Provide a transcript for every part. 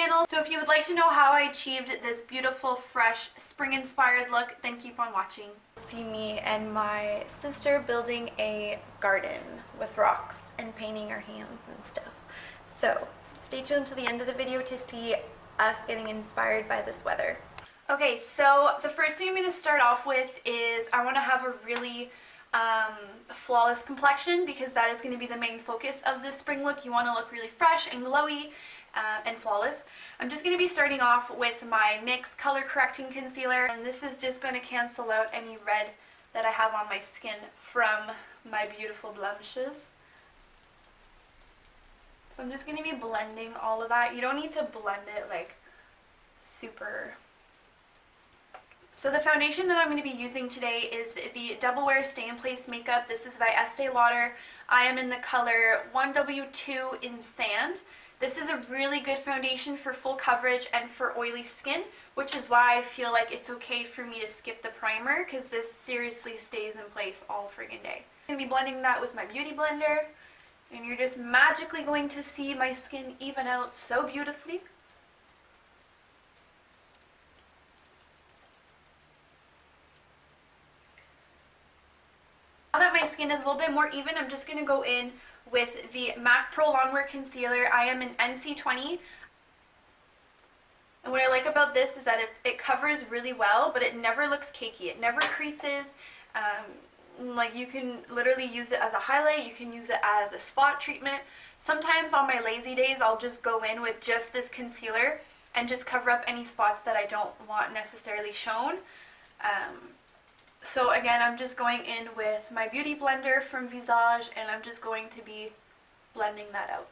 channel. So if you would like to know how I achieved this beautiful, fresh, spring-inspired look, then keep on watching. See me and my sister building a garden with rocks and painting our hands and stuff. So stay tuned to the end of the video to see us getting inspired by this weather. Okay, so the first thing I'm going to start off with is I want to have a really flawless complexion, because that is going to be the main focus of this spring look. You want to look really fresh and glowy and flawless. I'm just going to be starting off with my NYX color correcting concealer, and this is just going to cancel out any red that I have on my skin from my beautiful blemishes. So I'm just going to be blending all of that. You don't need to blend it like super. So the foundation that I'm going to be using today is the Double Wear Stay in Place Makeup. This is by Estee Lauder. I am in the color 1W2 in Sand. This is a really good foundation for full coverage and for oily skin, which is why I feel like it's okay for me to skip the primer, because this seriously stays in place all friggin' day. I'm going to be blending that with my beauty blender, and you're just magically going to see my skin even out so beautifully. Now that my skin is a little bit more even, I'm just going to go in with the MAC Pro Longwear Concealer. I am in NC20. And what I like about this is that it covers really well, but it never looks cakey. It never creases. Like, you can literally use it as a highlight. You can use it as a spot treatment. Sometimes on my lazy days, I'll just go in with just this concealer and just cover up any spots that I don't want necessarily shown. So again, I'm just going in with my beauty blender from Visage, and I'm just going to be blending that out.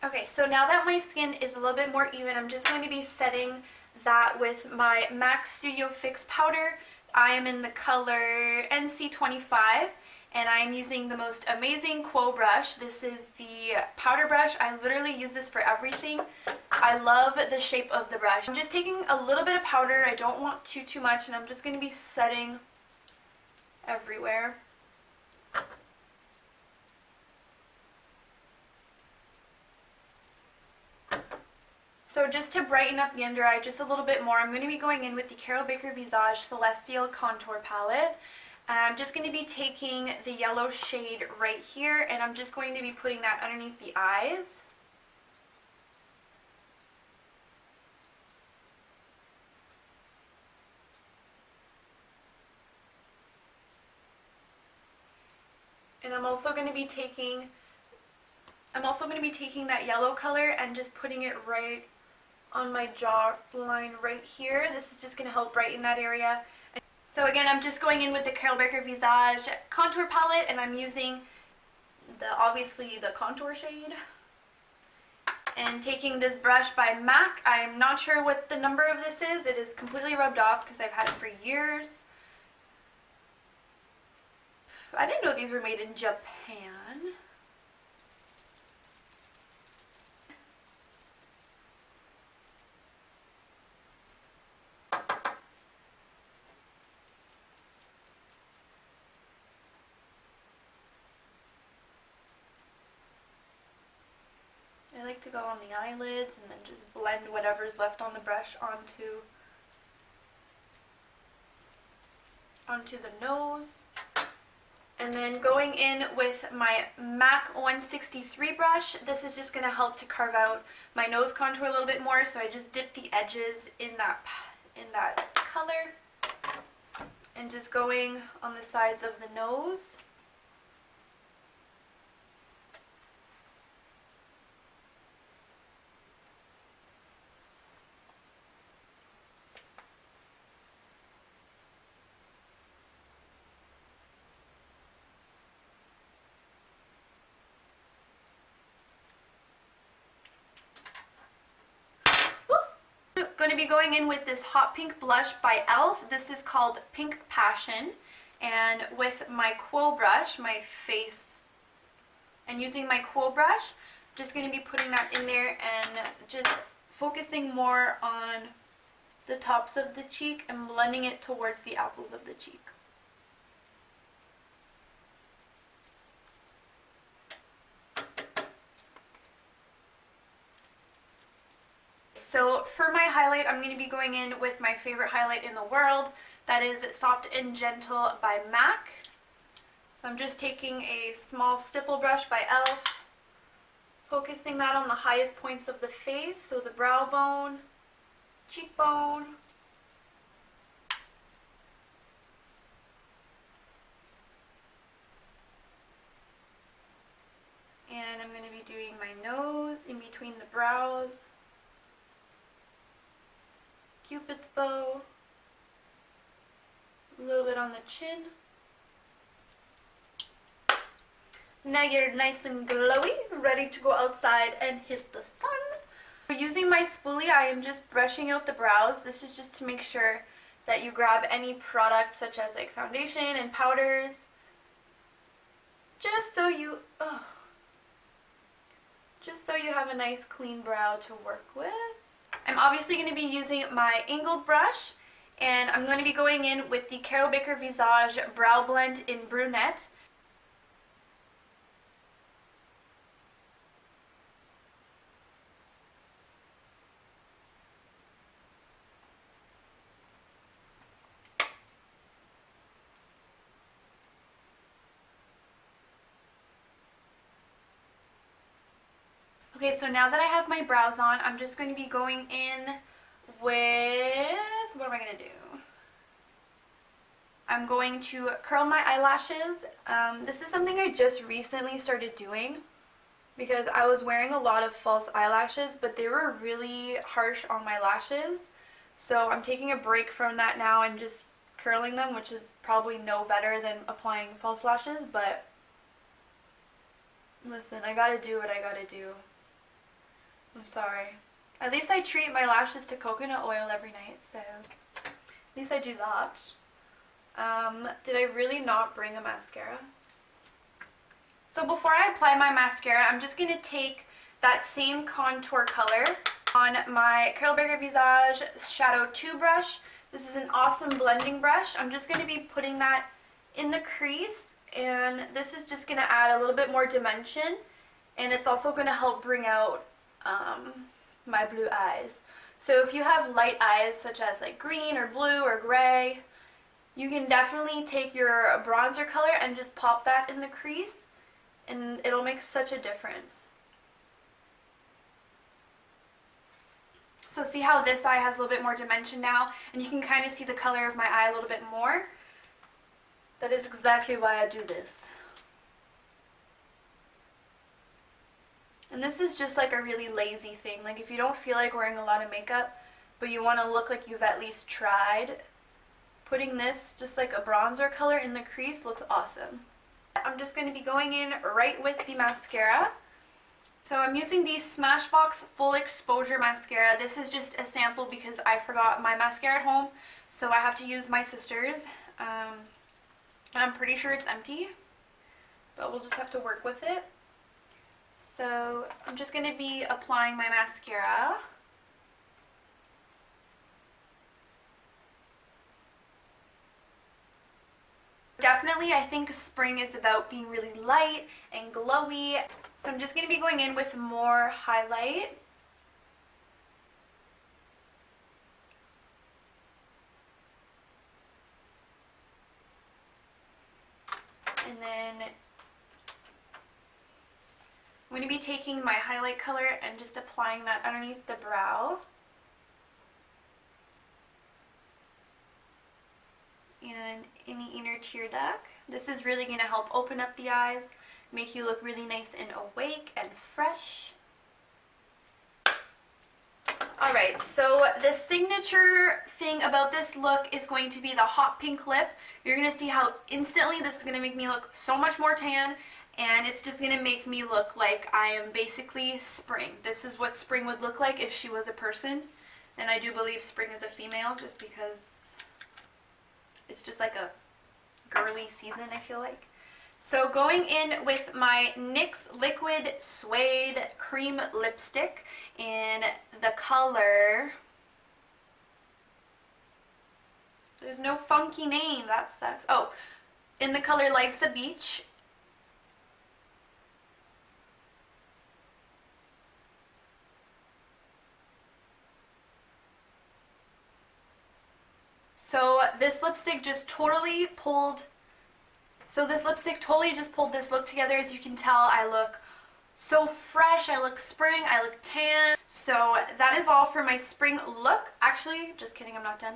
Okay, so now that my skin is a little bit more even, I'm just going to be setting that with my MAC Studio Fix powder. I am in the color NC25. And I'm using the most amazing Quo brush. This is the powder brush. I literally use this for everything. I love the shape of the brush. I'm just taking a little bit of powder. I don't want too much, and I'm just going to be setting everywhere. So just to brighten up the under eye just a little bit more, I'm going to be going in with the Carol Baker Visage Celestial Contour Palette. I'm just going to be taking the yellow shade right here, and I'm just going to be putting that underneath the eyes. And I'm also going to be taking that yellow color and just putting it right on my jawline right here. This is just going to help brighten that area. So again, I'm just going in with the Carol Baker Visage Contour Palette, and I'm using obviously the contour shade. And taking this brush by MAC. I'm not sure what the number of this is. It is completely rubbed off because I've had it for years. I didn't know these were made in Japan. I like to go on the eyelids and then just blend whatever's left on the brush onto the nose. And then going in with my MAC 163 brush, this is just going to help to carve out my nose contour a little bit more. So I just dip the edges in that color, and just going on the sides of the nose. Going to be going in with this hot pink blush by e.l.f. This is called Pink Passion, and with my Quo brush, my face, and using my Quo brush, just going to be putting that in there and just focusing more on the tops of the cheek and blending it towards the apples of the cheek. So for my highlight, I'm going to be going in with my favorite highlight in the world. That is Soft and Gentle by MAC. So I'm just taking a small stipple brush by e.l.f., focusing that on the highest points of the face, so the brow bone, cheekbone, and I'm going to be doing my nose in between the brows, Cupid's bow, a little bit on the chin. Now you're nice and glowy, ready to go outside and hit the sun. For using my spoolie, I am just brushing out the brows. This is just to make sure that you grab any product such as like foundation and powders, just so you have a nice clean brow to work with. I'm obviously going to be using my angled brush, and I'm going to be going in with the Carol Baker Visage Brow Blend in Brunette. Okay, so now that I have my brows on, I'm just going to be going in with, what am I going to do? I'm going to curl my eyelashes. This is something I just recently started doing because I was wearing a lot of false eyelashes, but they were really harsh on my lashes. So I'm taking a break from that now and just curling them, which is probably no better than applying false lashes, but listen, I gotta do what I gotta do. I'm sorry. At least I treat my lashes to coconut oil every night, so at least I do that. Did I really not bring a mascara? So before I apply my mascara, I'm just going to take that same contour color on my Carol Baker Visage Shadow 2 brush. This is an awesome blending brush. I'm just going to be putting that in the crease, and this is just going to add a little bit more dimension, and it's also going to help bring out my blue eyes. So if you have light eyes such as like green or blue or gray, you can definitely take your bronzer color and just pop that in the crease, and it'll make such a difference. So see how this eye has a little bit more dimension now, and you can kind of see the color of my eye a little bit more? That is exactly why I do this. And this is just like a really lazy thing. Like if you don't feel like wearing a lot of makeup, but you want to look like you've at least tried, putting this, just like a bronzer color in the crease, looks awesome. I'm just going to be going in right with the mascara. So I'm using the Smashbox Full Exposure Mascara. This is just a sample because I forgot my mascara at home, so I have to use my sister's. And I'm pretty sure it's empty, but we'll just have to work with it. So I'm just going to be applying my mascara. Definitely, I think spring is about being really light and glowy. So I'm just going to be going in with more highlight. And then I'm going to be taking my highlight color and just applying that underneath the brow. And in the inner tear duct. This is really going to help open up the eyes, make you look really nice and awake and fresh. Alright, so the signature thing about this look is going to be the hot pink lip. You're going to see how instantly this is going to make me look so much more tan, and it's just going to make me look like I am basically spring. This is what spring would look like if she was a person, and I do believe spring is a female just because it's just like a girly season, I feel like. So going in with my NYX Liquid Suede Cream Lipstick in the color, there's no funky name, that sucks. Oh, in the color Life's a Beach. this lipstick just totally pulled this look together. As you can tell, I look so fresh, I look spring, I look tan. So that is all for my spring look. Actually, just kidding, I'm not done.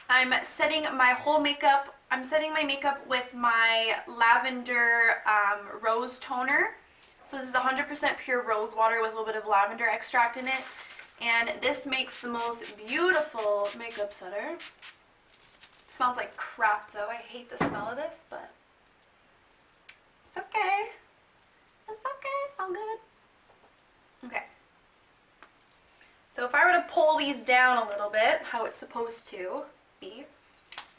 I'm setting my makeup with my lavender rose toner. So this is 100% pure rose water with a little bit of lavender extract in it. And this makes the most beautiful makeup setter. It smells like crap though. I hate the smell of this, but it's okay. It's okay, it's all good. Okay. So if I were to pull these down a little bit, how it's supposed to be,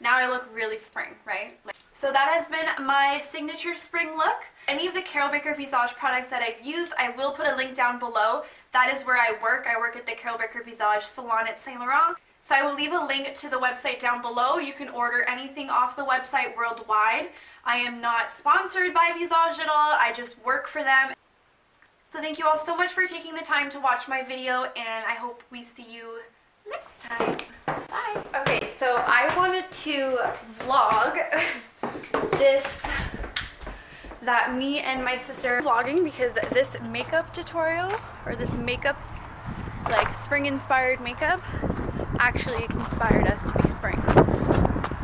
now I look really spring, right? So that has been my signature spring look. Any of the Carol Baker Visage products that I've used, I will put a link down below. That is where I work. I work at the Carol Baker Visage salon at Saint Laurent. So I will leave a link to the website down below. You can order anything off the website worldwide. I am not sponsored by Visage at all. I just work for them. So thank you all so much for taking the time to watch my video, and I hope we see you next time. Bye. Okay, so I wanted to vlog that me and my sister are vlogging because this makeup tutorial, or this makeup, like spring inspired makeup, actually inspired us to be spring.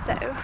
So